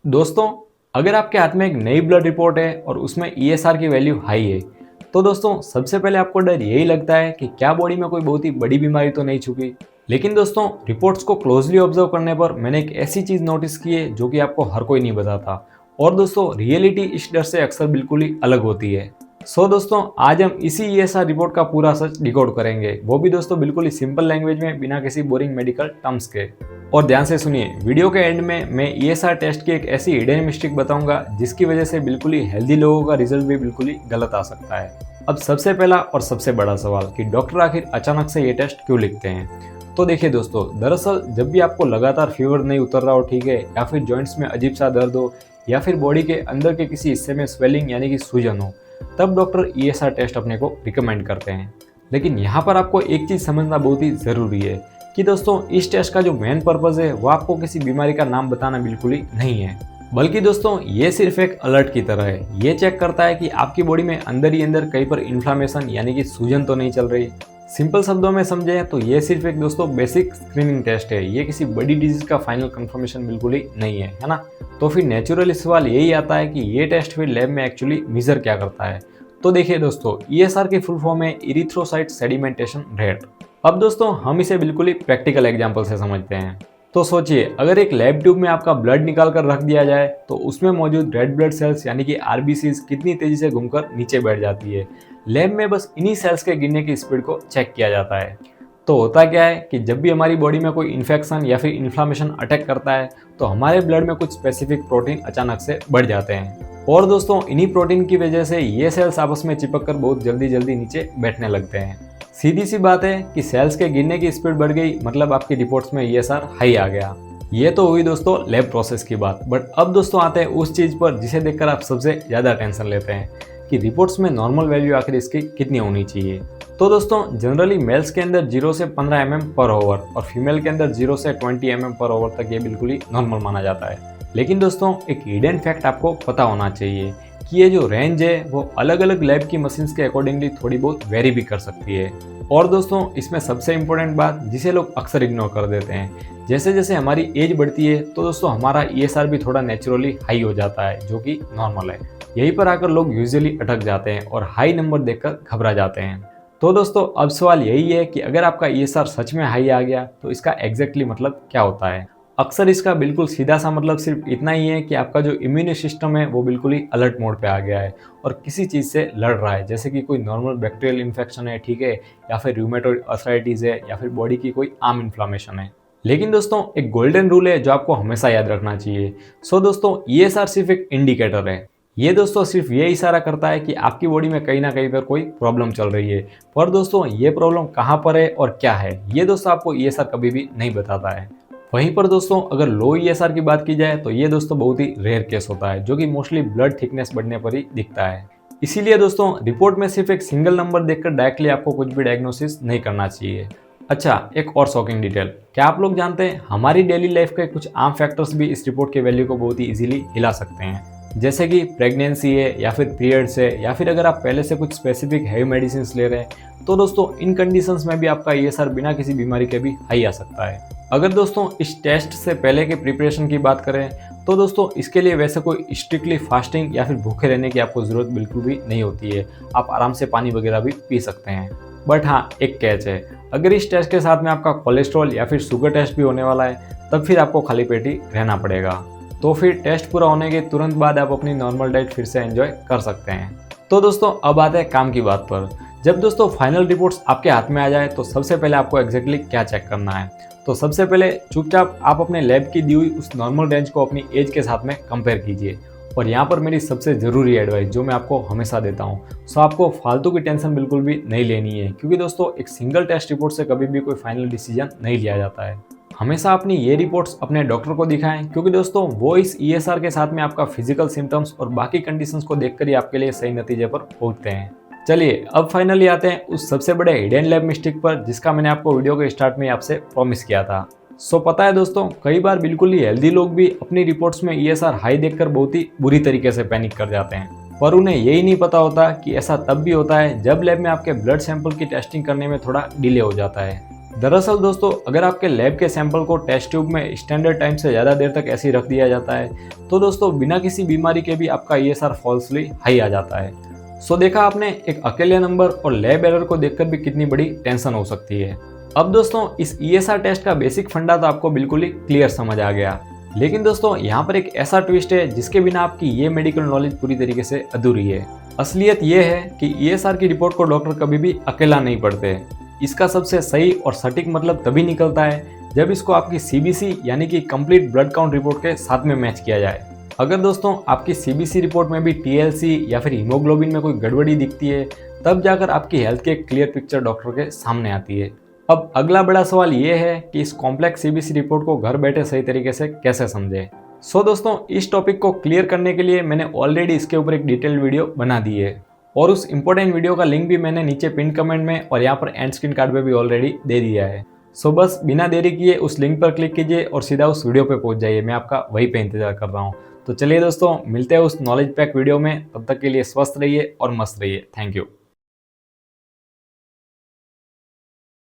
दोस्तों, अगर आपके हाथ में एक नई ब्लड रिपोर्ट है और उसमें ईएसआर की वैल्यू हाई है, तो दोस्तों सबसे पहले आपको डर यही लगता है कि क्या बॉडी में कोई बहुत ही बड़ी बीमारी तो नहीं छुपी। लेकिन दोस्तों, रिपोर्ट्स को क्लोजली ऑब्जर्व करने पर मैंने एक ऐसी चीज नोटिस की है जो कि आपको हर कोई नहीं बताता। और दोस्तों, रियलिटी इस डर से अक्सर बिल्कुल ही अलग होती है। दोस्तों, आज हम इसी ईएसआर रिपोर्ट का पूरा सच डिकोड करेंगे, वो भी दोस्तों बिल्कुल ही सिंपल लैंग्वेज में, बिना किसी बोरिंग मेडिकल टर्म्स के। और ध्यान से सुनिए, वीडियो के एंड में मैं ईएसआर टेस्ट की एक ऐसी हिडन मिस्टेक बताऊंगा जिसकी वजह से बिल्कुल ही हेल्दी लोगों का रिजल्ट भी बिल्कुल ही गलत आ सकता है। अब सबसे पहला और सबसे बड़ा सवाल कि डॉक्टर आखिर अचानक से ये टेस्ट क्यों लिखते हैं। तो देखिए दोस्तों, दरअसल जब भी आपको लगातार फीवर नहीं उतर रहा हो, ठीक है, या फिर जॉइंट्स में अजीब सा दर्द हो, या फिर बॉडी के अंदर के किसी हिस्से में स्वेलिंग यानी कि सूजन हो, तब डॉक्टर ईएसआर टेस्ट अपने को रिकमेंड करते हैं। लेकिन यहाँ पर आपको एक चीज़ समझना बहुत ही ज़रूरी है कि दोस्तों, इस टेस्ट का जो मेन पर्पज़ है वो आपको किसी बीमारी का नाम बताना बिल्कुल ही नहीं है, बल्कि दोस्तों ये सिर्फ एक अलर्ट की तरह है। ये चेक करता है कि आपकी बॉडी में अंदर ही अंदर कहीं पर इन्फ्लामेशन यानी कि सूजन तो नहीं चल रही। सिंपल शब्दों में समझे तो ये सिर्फ एक दोस्तों बेसिक स्क्रीनिंग टेस्ट है। ये किसी बड़ी डिजीज का फाइनल कंफर्मेशन बिल्कुल ही नहीं है ना। तो फिर नेचुरली सवाल यही आता है कि ये टेस्ट फिर लैब में एक्चुअली मेजर क्या करता है। तो देखिए दोस्तों, ईएसआर की फुल फॉर्म है इरिथ्रोसाइट सेडिमेंटेशन रेट। अब दोस्तों, हम इसे बिल्कुल ही प्रैक्टिकल एग्जांपल से समझते हैं। तो सोचिए, अगर एक लैब ट्यूब में आपका ब्लड निकाल कर रख दिया जाए तो उसमें मौजूद रेड ब्लड सेल्स यानी कि आरबीसीज कितनी तेजी से घूमकर नीचे बैठ जाती है। लैब में बस इन्हीं सेल्स के गिरने की स्पीड को चेक किया जाता है। तो होता क्या है कि जब भी हमारी बॉडी में कोई इन्फेक्शन या फिर इन्फ्लामेशन अटैक करता है तो हमारे ब्लड में कुछ स्पेसिफिक प्रोटीन अचानक से बढ़ जाते हैं। और दोस्तों, इन्हीं प्रोटीन की वजह से ये सेल्स आपस में चिपक कर बहुत जल्दी जल्दी नीचे बैठने लगते हैं। सीधी सी बात है कि सेल्स के गिरने की स्पीड बढ़ गई, मतलब आपकी रिपोर्ट्स में ईएसआर हाई आ गया। ये तो हुई दोस्तों लैब प्रोसेस की बात। बट अब दोस्तों आते हैं उस चीज़ पर जिसे देखकर आप सबसे ज़्यादा टेंशन लेते हैं कि रिपोर्ट्स में नॉर्मल वैल्यू आखिर इसकी कितनी होनी चाहिए। तो दोस्तों, जनरली मेल्स के अंदर 0 से 15 mm पर ओवर और फीमेल के अंदर 0 से 20 mm पर ओवर तक ये बिल्कुल ही नॉर्मल माना जाता है। लेकिन दोस्तों, एक हिडन फैक्ट आपको पता होना चाहिए कि ये जो रेंज है वो अलग अलग लैब की मशीन्स के अकॉर्डिंगली थोड़ी बहुत वेरी भी कर सकती है। और दोस्तों, इसमें सबसे इम्पोर्टेंट बात जिसे लोग अक्सर इग्नोर कर देते हैं, जैसे जैसे हमारी एज बढ़ती है तो दोस्तों हमारा ईएसआर भी थोड़ा नेचुरली हाई हो जाता है, जो कि नॉर्मल है। यहीं पर आकर लोग यूजुअली अटक जाते हैं और हाई नंबर देखकर घबरा जाते हैं। तो दोस्तों, अब सवाल यही है कि अगर आपका ईएसआर सच में हाई आ गया तो इसका एग्जैक्टली मतलब क्या होता है। अक्सर इसका बिल्कुल सीधा सा मतलब सिर्फ इतना ही है कि आपका जो इम्यून सिस्टम है वो बिल्कुल ही अलर्ट मोड पे आ गया है और किसी चीज़ से लड़ रहा है, जैसे कि कोई नॉर्मल बैक्टीरियल इन्फेक्शन है, ठीक है, या फिर रूमेटॉइड अर्थराइटिस है, या फिर बॉडी की कोई आम इन्फ्लामेशन है। लेकिन दोस्तों, एक गोल्डन रूल है जो आपको हमेशा याद रखना चाहिए। दोस्तों, ईएसआर सिर्फ एक इंडिकेटर है। ये दोस्तों सिर्फ ये इशारा करता है कि आपकी बॉडी में कहीं ना कहीं पर कोई प्रॉब्लम चल रही है। पर दोस्तों, ये प्रॉब्लम कहाँ पर है और क्या है, ये दोस्तों आपको ईएसआर कभी भी नहीं बताता है। वहीं पर दोस्तों, अगर लो ईएसआर की बात की जाए तो ये दोस्तों बहुत ही रेयर केस होता है, जो कि मोस्टली ब्लड थिकनेस बढ़ने पर ही दिखता है। इसीलिए दोस्तों, रिपोर्ट में सिर्फ एक सिंगल नंबर देखकर डायरेक्टली आपको कुछ भी डायग्नोसिस नहीं करना चाहिए। अच्छा, एक और शॉकिंग डिटेल, क्या आप लोग जानते हैं हमारी डेली लाइफ के कुछ आम फैक्टर्स भी इस रिपोर्ट के वैल्यू को बहुत ही इजीली हिला सकते हैं। जैसे कि प्रेगनेंसी है, या फिर पीरियड्स है, या फिर अगर आप पहले से कुछ स्पेसिफिक हैवी मेडिसिन ले रहे हैं, तो दोस्तों इन कंडीशंस में भी आपका ईएसआर बिना किसी बीमारी के भी हाई आ सकता है। अगर दोस्तों इस टेस्ट से पहले के प्रिपरेशन की बात करें तो दोस्तों इसके लिए वैसे कोई स्ट्रिक्टली फास्टिंग या फिर भूखे रहने की आपको ज़रूरत बिल्कुल भी नहीं होती है। आप आराम से पानी वगैरह भी पी सकते हैं। बट हाँ, एक कैच है, अगर इस टेस्ट के साथ में आपका कोलेस्ट्रॉल या फिर शुगर टेस्ट भी होने वाला है तब फिर आपको खाली पेट ही रहना पड़ेगा। तो फिर टेस्ट पूरा होने के तुरंत बाद आप अपनी नॉर्मल डाइट फिर से एंजॉय कर सकते हैं। तो दोस्तों, अब आते हैं काम की बात पर। जब दोस्तों फाइनल रिपोर्ट्स आपके हाथ में आ जाए तो सबसे पहले आपको एग्जैक्टली क्या चेक करना है। तो सबसे पहले चुपचाप आप अपने लैब की दी हुई उस नॉर्मल रेंज को अपनी एज के साथ में कंपेयर कीजिए। और यहाँ पर मेरी सबसे ज़रूरी एडवाइस जो मैं आपको हमेशा देता हूँ, सो आपको फालतू की टेंशन बिल्कुल भी नहीं लेनी है, क्योंकि दोस्तों एक सिंगल टेस्ट रिपोर्ट से कभी भी कोई फाइनल डिसीजन नहीं लिया जाता है। हमेशा अपनी ये रिपोर्ट्स अपने डॉक्टर को दिखाएं, क्योंकि दोस्तों वो इस ईएसआर के साथ में आपका फिजिकल सिम्टम्स और बाकी कंडीशंस को देखकर ही आपके लिए सही नतीजे पर पहुंचते हैं। चलिए, अब फाइनली आते हैं उस सबसे बड़े हिडन लैब मिस्टेक पर जिसका मैंने आपको वीडियो के स्टार्ट में आपसे प्रॉमिस किया था। पता है दोस्तों, कई बार बिल्कुल ही हेल्दी लोग भी अपनी रिपोर्ट्स में ईएसआर हाई देखकर बहुत ही बुरी तरीके से पैनिक कर जाते हैं, पर उन्हें यही नहीं पता होता कि ऐसा तब भी होता है जब लैब में आपके ब्लड सैंपल की टेस्टिंग करने में थोड़ा डिले हो जाता है। दरअसल दोस्तों अगर आपके लैब के सैंपल को टेस्ट ट्यूब में स्टैंडर्ड टाइम से ज़्यादा देर तक ऐसे ही रख दिया जाता है तो दोस्तों बिना किसी बीमारी के भी आपका ESR फॉल्सली हाई आ जाता है। सो देखा आपने एक अकेले नंबर और लैब एरर को देखकर भी कितनी बड़ी टेंशन हो सकती है। अब दोस्तों इस ESR टेस्ट का बेसिक फंडा तो आपको बिल्कुल ही क्लियर समझ आ गया, लेकिन दोस्तों यहाँ पर एक ऐसा ट्विस्ट है जिसके बिना आपकी ये मेडिकल नॉलेज पूरी तरीके से अधूरी है। असलियत ये है कि ESR की रिपोर्ट को डॉक्टर कभी भी अकेला नहीं पढ़ते। इसका सबसे सही और सटीक मतलब तभी निकलता है जब इसको आपकी CBC यानी कि कंप्लीट ब्लड काउंट रिपोर्ट के साथ में मैच किया जाए। अगर दोस्तों आपकी CBC रिपोर्ट में भी TLC या फिर हीमोग्लोबिन में कोई गड़बड़ी दिखती है तब जाकर आपकी हेल्थ की एक क्लियर पिक्चर डॉक्टर के सामने आती है। अब अगला बड़ा सवाल ये है कि इस कॉम्प्लेक्स CBC रिपोर्ट को घर बैठे सही तरीके से कैसे समझे। सो दोस्तों इस टॉपिक को क्लियर करने के लिए मैंने ऑलरेडी इसके ऊपर एक डिटेल्ड वीडियो बना दी है और उस इंपॉर्टेंट वीडियो का लिंक भी मैंने नीचे पिन कमेंट में और यहाँ पर एंड स्क्रीन कार्ड पे भी ऑलरेडी दे दिया है। सो बस बिना देरी किए उस लिंक पर क्लिक कीजिए और सीधा उस वीडियो पे पहुंच जाइए, मैं आपका वहीं पे इंतजार कर रहा हूँ। तो चलिए दोस्तों मिलते हैं उस नॉलेज पैक वीडियो में, तब तक के लिए स्वस्थ रहिए और मस्त रहिए। Thank you.